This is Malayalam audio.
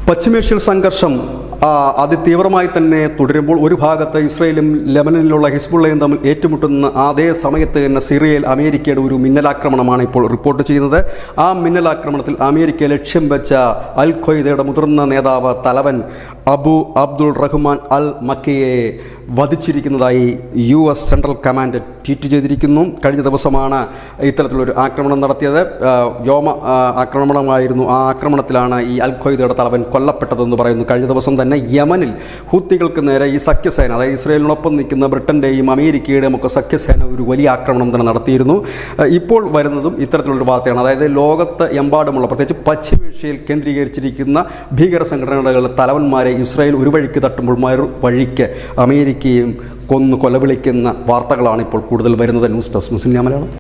പശ്ചിമേഷ്യൻ സംഘർഷം അതിതീവ്രമായി തന്നെ തുടരുമ്പോൾ ഒരു ഭാഗത്ത് ഇസ്രയേലും ലെബനനിലുള്ള ഹിസ്ബുള്ളയും തമ്മിൽ ഏറ്റുമുട്ടുന്ന അതേ സമയത്ത് തന്നെ സിറിയയിൽ അമേരിക്കയുടെ ഒരു മിന്നലാക്രമണമാണ് ഇപ്പോൾ റിപ്പോർട്ട് ചെയ്യുന്നത്. ആ മിന്നലാക്രമണത്തിൽ അമേരിക്ക ലക്ഷ്യം വെച്ച അൽ ഖ്വയ്ദയുടെ മുതിർന്ന നേതാവ് തലവൻ അബു അബ്ദുൾ റഹ്മാൻ അൽ മക്കിയെ വധിച്ചിരിക്കുന്നതായി US സെൻട്രൽ കമാൻഡ് ട്വീറ്റ് ചെയ്തിരിക്കുന്നു. കഴിഞ്ഞ ദിവസമാണ് ഇത്തരത്തിലൊരു ആക്രമണം നടത്തിയത്. വ്യോമ ആക്രമണമായിരുന്നു. ആ ആക്രമണത്തിലാണ് ഈ അൽ ഖ്വയ്ദയുടെ തലവൻ കൊല്ലപ്പെട്ടതെന്ന് പറയുന്നു. കഴിഞ്ഞ ദിവസം തന്നെ യമനിൽ ഹൂത്തികൾക്ക് നേരെ ഈ സഖ്യസേന, അതായത് ഇസ്രയേലിനൊപ്പം നിൽക്കുന്ന ബ്രിട്ടൻ്റെയും അമേരിക്കയുടെയും ഒക്കെ സഖ്യസേന ഒരു വലിയ ആക്രമണം തന്നെ നടത്തിയിരുന്നു. ഇപ്പോൾ വരുന്നതും ഇത്തരത്തിലുള്ളൊരു വാർത്തയാണ്. അതായത് ലോകത്ത് എമ്പാടുമുള്ള, പ്രത്യേകിച്ച് പശ്ചിമേഷ്യയിൽ കേന്ദ്രീകരിച്ചിരിക്കുന്ന ഭീകര സംഘടനകളുടെ തലവന്മാരെ ഇസ്രായേൽ ഒരു വഴിക്ക് തട്ടുമ്പോൾ മറു വഴിക്ക് അമേരിക്കയും കൊലവിളിക്കുന്ന വാർത്തകളാണ് ഇപ്പോൾ കൂടുതൽ വരുന്നത്. ന്യൂസ് ഡെസ്ക് മുസ്ലിം മലയാളം.